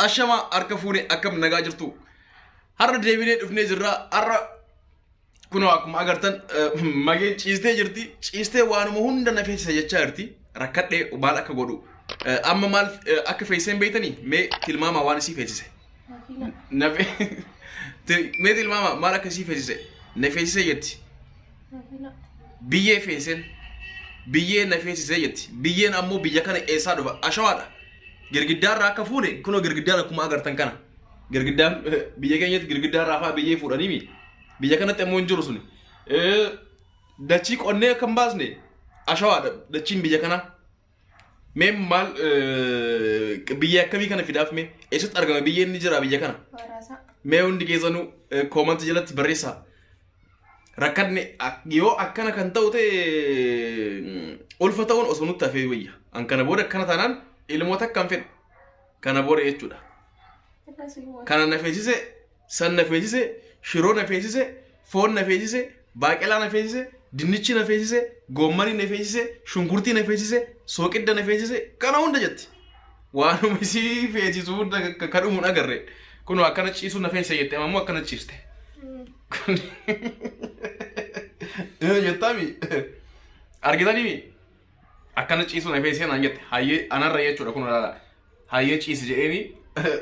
ashama arka fuune akkam nagaa jirtu har'a deebinee dhufnee jirra har'a kuno akkuma agartan mageen ciistee jirti ciistee waanuma hunda nafeesisa jechaa jirti rakkadhee baal akka godhu amma maal akka feeseen beeytanii mee tilmaama waan isii feesise nafe mee tilmaama maal akka isii feesise nafeesise jetti biyyee feeseen biyyee nafeesise jetti biyyeen ammoo biyya kana eessaa dhufa ashawaadha girgiddaan raaka fuune kuno girgiddaan akkuma agartan kana girgiddaan biyya keenyatti girgiddaan raafaa biyyee fuudhanii mi biyya kanatti ammoo hin jiru suni dachii qonnee kan baasne ashawaadha dachiin biyya kana mee maal biyya akkamii kana fidaaf mee eessatti argama biyyeen ni jira biyya kana mee hundi keessanuu koomantii jalatti barreessaa rakkadne yoo akkana kan ta'u ta'e ulfa ta'uun osoo nutti hafee wayya an kana booda akkana taanaan ilmoota akkam fedhu kana booda jechuudha kana nafeesise san nafeesise shiroo nafeesise foon nafeesise baaqelaa nafeesise dinnichi nafeesise goommanii nafeesise shunkurtii nafeesise soqidda nafeesise kana hunda jetti waanuma isii feesisu hunda kadhumuun agarre kunoo akkana ciisuu nafeesise jette ammoo akkana ciiste jettami argitanii akkana ciisuu nafeesise naan jette hayyee anarra jechuudha kun laala hayyee ciisi jedheeni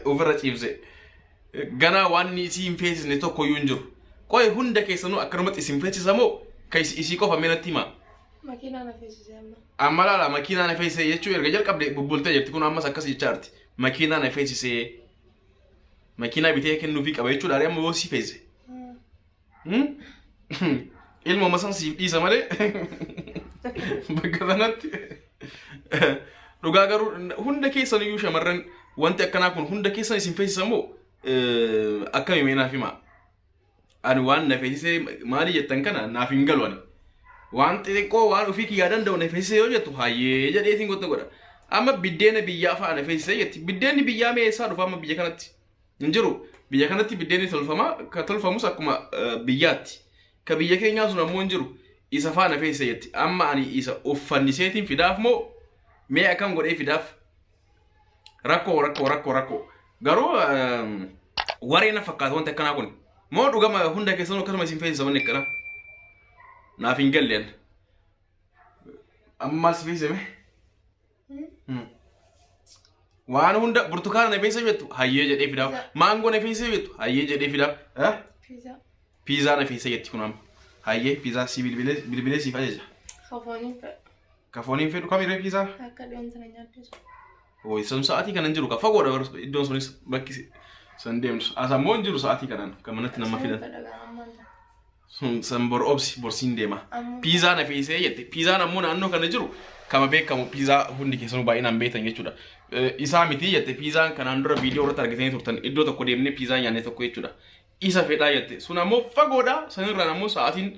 ofirra ciibse gana waan isii hin feesisne tokko iyyuu hin jiru qoy hunda keessanuu akkanumatti isin feesisamoo ka isii qofa meenatti hima makiinaa nafeesise amma laala makiinaa nafeesise jechuu erga jalqabde bubbultee jirti kun ammas akkas jechaa jirti makiinaa nafeesise makiinaa bitee kennuufii qaba jechuudha ari amma yoo sii feesise ilma masan siif dhiisa malee bakka sanatti dhugaa garuu hunda keessan iyyuu shamarran wanti akkanaa kun hunda keessan isin feesisamoo akkami meenaaf hima ani waan nafeesisee maali jettan kana naaf hin galu ani waan xixiqqoo waan ofii kiyyaa danda'u nafeesisee yoo jettu hayyee jedheetiin godha amma biddeena biyyaa fa'a nafeesisee jetti biddeenni biyyaa mee eessaa dhufa amma biyya kanatti hin jiru biyya kanatti biddeenni tolfama ka tolfamus akkuma biyyaatti ka biyya keenyaa sun ammoo hin jiru isa fa'a nafeesisee jetti amma ani isa uffanniseetiin fidaaf moo mee akkam godhee fidaaf rakkoo garuu waree na fakkaatu wanti akkanaa kun moo dhugama hunda keessanuu akkasuma isin feesisa wanni akkana naaf hin galleen amma maal si feesise waan hunda burtukaana na feesise jettu hayyee jedhee fidaaf maangoo na feesise jettu hayyee jedhee fidaaf piizaa na feesise jetti kun amma hayyee piizaa si bilbilee siif ajaja kafooniin fedhu kamiree piizaa akka dhiyoomta na nyaaddeesu Oi, sun sa'aatii kanan jiru ka fagoodha iddoon sunis bakki san deemtu asammoo hin jiru sa'aatii kanan kan manatti nama fidan san bor obsi borsiin deema piizaa na feesisee jette piizaan ammoo naannoo kana jiru kama beekamu piizaa hundi keessanuu baay'inaan beektan jechuudha isaa miti jette piizaan kanaan dura viidiyoo irratti argitanii turtan iddoo tokko deemnee piizaa nyaannee tokko jechuudha isa fedhaa jette sun ammoo fagoodha sanirraan ammoo sa'aatiin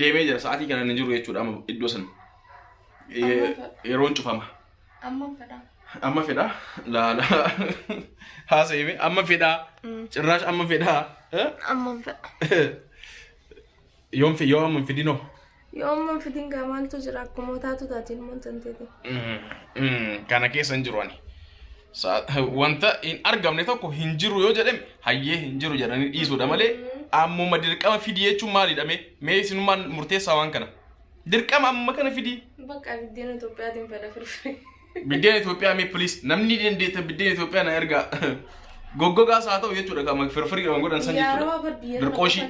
deemee jira sa'aatii kanan hin jiru jechuudha amma iddoo san yeroon cufama amma fedha la haasayime amma fedha cirraash amma fedha amma fedha yoo amma fidino yoo amma fidin gaamaltu jira akkuma taatu taatiin montantete kana keessan jiru ani wanta hin argamne tokko hin jiru yoo jedhame hayyee hin jiru jedhanii dhiisuudha malee ammuma dirqama fidii jechuun maalidha mee isinumaan murteessaa waan kana dirqama amma kana fidii bakka biddeen Itoophiyaatiin fedha firfiri biddeen Itoophiyaa mee please namni dandeetta biddeen Itoophiyaa na erga goggogaa saa ta'u jechuudha kama firfirii kan godhan san jechuudha dirqooshii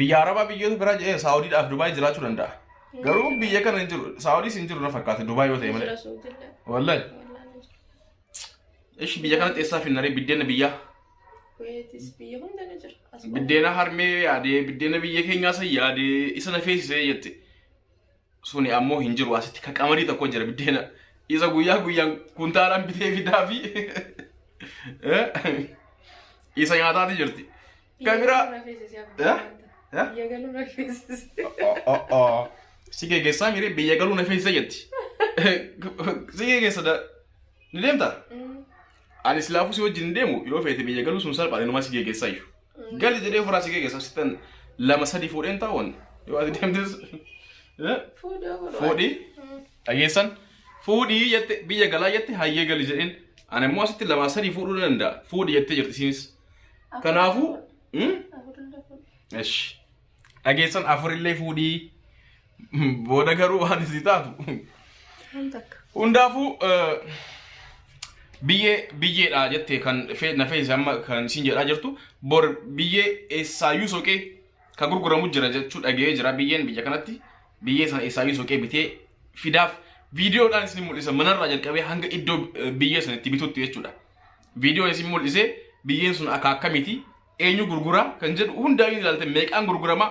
biyya arabaa biyyoota biraa jedhee saawudiidhaaf Dubaay jiraachuu danda'a garuu biyya kana hin jiru saawudiis hin jiru na fakkaata Dubaay yoo ta'e malee wallahi ishi biyya kanatti eessaa finnaree biddeena biyyaa biddeena harmee yaadee biddeena biyya keenyaa san yaadee isa na feesisee jette suni ammoo hin jiru asitti ka qamarii tokko jira biddeena isa guyyaan kuntaalaan bitee fidaa fi isa nyaataati jirti kamira si geessaa miree biyya galuu na feesise jetti si geessa da ni deemta ani silaafu si wajjin deemu yoo feete biyya galuu sun salphaadhe numaa si geessaa iyyuu gali jedhee furaa si geessa sitan lama sadii fuudheen taa'uun yoo ati deemtes Fodi, ageessan fuudhii jette biyya galaa jette hayyee gali jedheen ani immoo asitti lama sadii fuudhuu danda'a fuudhi jettee jirti isinis kanaafuu esh dhageessan afurillee fuudhii booda garuu waan isi taatu hundaafuu biyyeedha jettee kan Nafeesise amma kan isin jedhaa jirtu bor biyyee essaa Soqii ka gurguramu jira jechuu dhagee jira biyyeen biyya kanatti biyyee sana essaa Soqii bitee fidaaf viidiyoodhaan isin mul'isa manarraa jalqabee hanga iddoo biyyee sanatti bitutti jechuudha. Viidiyoon isin mul'ise biyyeen sun akka akkamiiti eenyu gurgura kan jedhu hundaa'uu ilaalte meeqaan gurgurama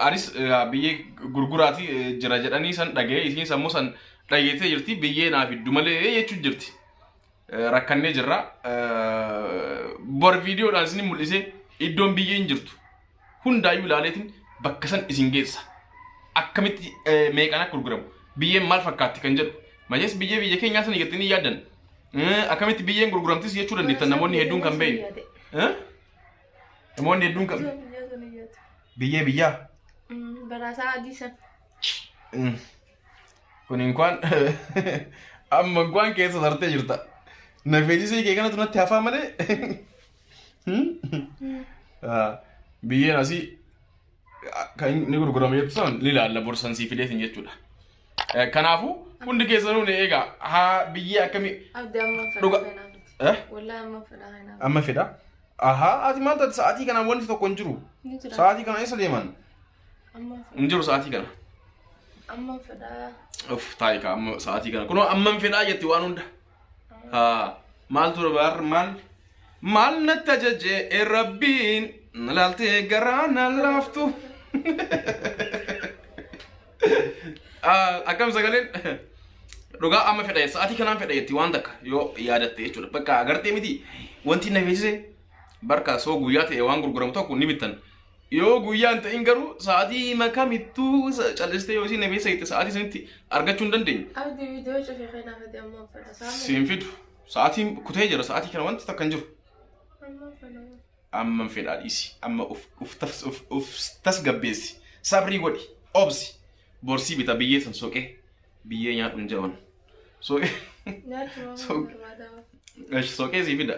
anis biyyee gurguraati jira jedhanii san dhagee isin sammuu san dhageetee jirti biyyee naaf iddu malee jechuu jirti. Rakkannee jirra bor viidiyoodhaan isin mul'ise iddoon biyyeen jirtu hundaa'uu ilaaleetiin bakka san isin geessa akkamitti meeqaan akka gurguramu biyyeen maal fakkaatti kan jedhu majees biyya keenyaa sana jettanii yaadan akkamitti biyyeen gurguramtis jechuu dandeettan namoonni hedduun kan beeyin namoonni hedduun kan biyyaa baraasaa adii san kun inkwaan amma inkwaan keessa sartee jirta Nafeesise kee kanatu natti hafaa malee biyyeen asii kan inni gurgurame jettu san lilaalla borsan sii fideetin jechuudha. Kanaafuu hundi keessanuu ne egaa haa biyyee akkamii Abdi amma fedha wallahi amma fedha amma fedha ati maanta sa'aatii kana wanti tokko hin jiru sa'aatii kana eessa deeman hin jiru sa'aatii kana amma fedha of taayika amma sa'aatii kana kunoo amma fedha jetti waan hunda maaltu bar maal natti ajaje rabbiin nalaaltee garaa nalaaftu akkam sagaleen dhugaa amma fedha sa'aatii kanaan fedha jetti waan takka yoo yaadatte jechuudha bakka agartee miti wanti Nafeesise barka soo guyyaa ta'e waan gurguramu tokko ni bittan yoo guyyaan ta'in garuu sa'aatii makamittuu callistee yoo isin Nafeesise itti sa'aatii sanitti argachuu hin dandeenye. Abdi viidiyoo cufee keenyaa fedhe amma fedha siin fidu sa'aatiin kutee jira sa'aatii kana wanti takka hin jiru. Amma fedhaa dhiisi amma uf tasgabbeessi sabrii godhi obsi borsii bita biyyee san Soqee biyyee nyaadhu hin jawan Soqee Soqee sii fida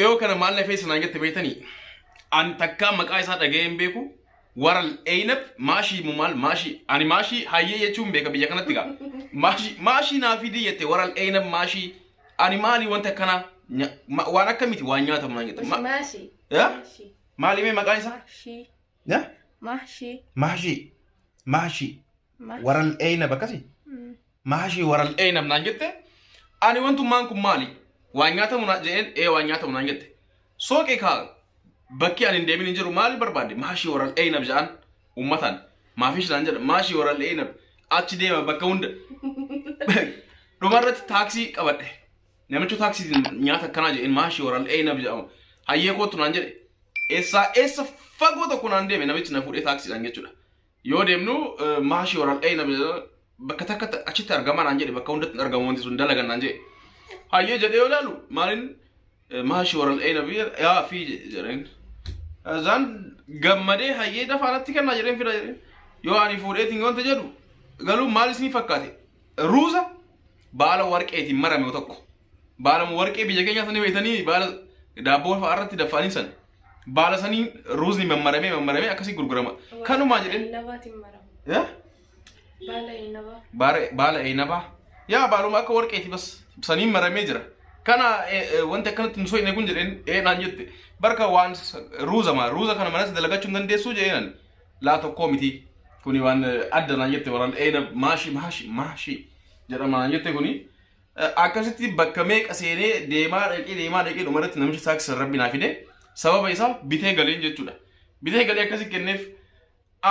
yoo kana maal Nafeesise naan jette beektanii an takkaa maqaa isaa dhaga'ee hin beeku waral eenab maashii mumaal maashii ani maashii hayyee jechuun beeka biyya kanatti gaa maashii naa fidii jette waral eenab maashii ani maali wanta kana waan akkamiti waan nyaatamu naan jette maashii maali mee maqaan isaa maashii waral eenab akkasi maashii waral eenab naan jette ani wantummaan kun maali waan nyaatamu naan jedheen waan nyaatamu naan jette Soqee kaa bakki ani deemin hin jiru maali barbaade maashii waral eenab jedhan ummatan maafish naan jedha maashii waral eenab achi deema bakka hunda dhumarratti taaksii qabadhe namicha taaksii nyaata akkanaa jedheen maashii waral eenab jedhamu hayyee kootu naan jedhe eessa fagoo tokko naan deeme namichi na fuudhee taaksiidhaan jechuudha yoo deemnu maashii waral eenab bakka takka achitti argama naan jedhe bakka hundatti argamu wanti sun dalagan naan jedhe hayyee jedhee yoo ilaalu maaliin maashii waral eenab yaa fi jedheen zan gammadee hayyee dafaanatti kennaa jedheen fida jedheen yoo ani fuudheetiin wanta jedhu galuu maal isinii fakkaate ruuza baala warqeetiin marame tokko baala warqee biyya keenya sanii beektanii baala daabboo fa'aa irratti dafaanii san baala sanii ruuzni mammaramee akkasii gurgurama kanumaa jedheen baala eenabaa yaa baaluma akka warqeeti bas saniin maramee jira kana wanti akkanatti nusoo hin eegun jedheen naan jette barka waan ruuza kana manas dalagachuu hin dandeessuu jedheen laa tokkoo miti kuni waan adda naan jette waral eenab maashii jedhama naan jette kuni akkasitti bakka meeqa seenee deemaa dhaqee dhumarratti namicha taaksii rabbi naa fide sababa isaa bitee galeen jechuudha bitee galee akkasi kenneef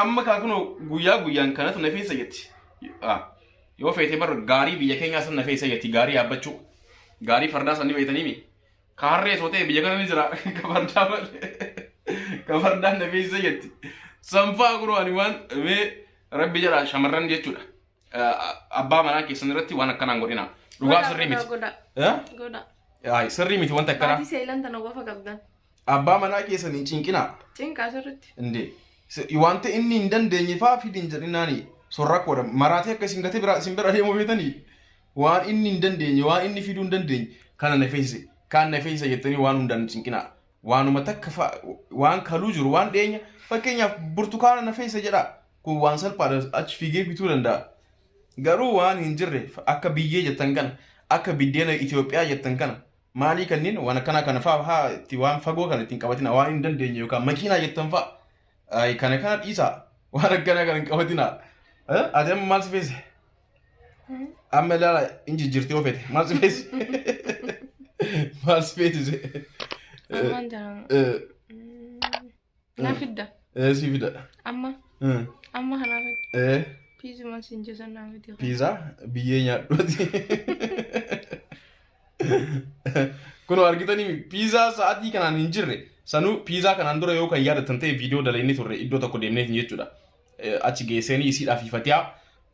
amma kaakunoo guyyaan kanatu Nafeesise jetti yoo feetee bar gaarii biyya keenyaa san Nafeesise jetti gaarii yaabbachuu gaarii fardaa sanni beektanii mi kaarree sootee biyya kana ni jira kafardaa malee kafardaan Nafeesise jetti sanfaa kunoo ani waan mee rabbi jedha shamarran jechuudha abbaa manaa keessan irratti waan akkanaan godhina dhugaa sirrii miti godha sirrii miti wanta akkanaa Ati seelan tana gofa qabdan abbaa manaa keessanii cinqinaa cinqaa sirritti indee wanta inni hin dandeenye faa fidin jedhinaani sorrak wada maraatee akka isin gatee biraa isin bira deemuu beetanii waan inni hin dandeenye waan inni fiduu hin dandeenye kana Nafeesise kan Nafeesise jettanii waan hundaan cinqinaa waanuma takka waan kaluu jiru waan dheenya fakkeenyaaf burtukaana Nafeesise jedhaa kun waan salphaadha achi fiigee bituu danda'a garuu waan hin jirre akka biyyee jettan kana akka biddeena Itoophiyaa jettan kana maalii kanneen waan kana fa'aa haa itti waan fagoo kana ittiin qabatina waan hin dandeenye yookaan makiinaa jettan fa'aa kana dhiisaa waan akkana kana hin qabatina adeema maal si feese amma ilaala inji jirti yoo fete maal si feese maal si feetise Naafidda si fida amma hanaafidda piizi masin jesan naafidda piiza biyyee nyaadhuuti kuno argitanii piizaa sa'aatii kanaan hin jirre sanuu piizaa kanaan dura yoo kan yaadatan ta'e viidiyoo dalaynee turre iddoo tokko deemnee jechuudha achi geessanii isiidhaaf ifatiyaa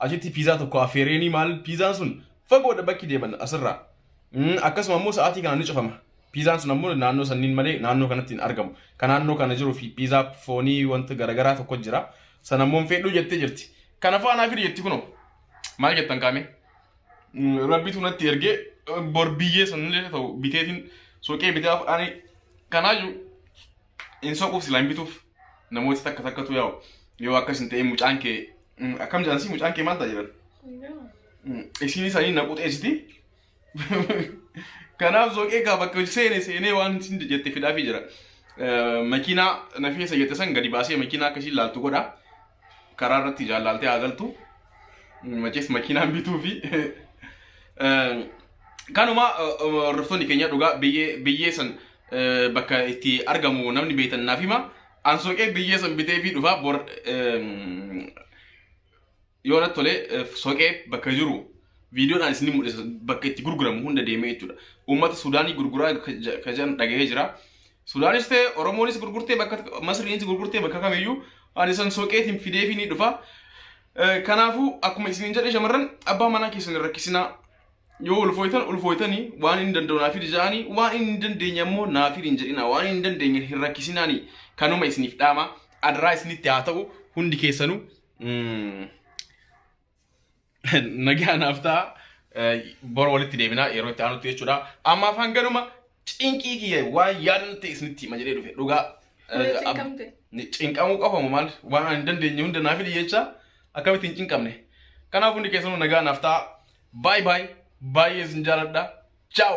achitti piizaa tokko affeereenii maal piizaan sun fagoodha bakki deeman asirraa akkasuma immoo sa'aatii kanaan ni cufama piizaan sun ammoo naannoo sanniin malee naannoo kanatti hin argamu kan naannoo kana jiru fi piizaa foonii wanta garagaraa tokko jira sana immoo fedhuu jettee jirti kana faanaa fidi jetti kuno maal jettan kaame rabbitu natti ergee bor biyyee sanillee ta'u biteetiin soqee biteef ani kanaaju in soquuf silaan bituuf namoota takkatu yaa'u yoo akkasin ta'e mucaan kee akkam jaansi mucaan kee maal ta'a jiran isiin isaanii naquu xeessiti kanaaf soqee kaa bakka seenee waan isin jette fidaafii jira makiinaa Nafeesise jette san gadi baasee makiinaa akkasiin laaltu godha karaa irratti jaallaltee haazaltu machees makiinaan bituu fi kanuma riftoonni keenya dhugaa biyyee san bakka itti argamu namni beekan naaf hima an soqee biyyee san bitee fi dhufaa bor yoo na tole soqee bakka jiru viidiyoodhaan isin mul'isa bakka itti gurguramu hunda deemee jechuudha uummata Suudaanii gurguraa kajan dhagahee jira Sudaanis ta'e Oromoonis gurgurtee bakka Masriinis gurgurtee bakka kamiyyuu ani san soqeetiin fidee fi ni dhufa kanaafuu akkuma isin jedhe shamarran abbaa manaa keessan rakkisinaa yoo ulfooytanii waan hin danda'u naaf jedhanii waan hin dandeenye ammoo naaf hin jedhina waan hin dandeenye hin rakkisinaani kanuma isiniif dhaama adraa isinitti haa ta'u hundi keessanuu nagaa naaf ta'a bor walitti deebinaa yeroo itti aanutti jechuudha ammaaf hanganuma cinqii kiyya waan yaadan ta'e isinitti hima jedhee dhufe dhugaa cinqamuu qabamu maal waan hin dandeenye hunda naaf jecha akkamitti hin cinqamne kanaaf hundi keessanuu nagaa naaf ta'a bye bye. Biyyee sin jaaladha. Ciao.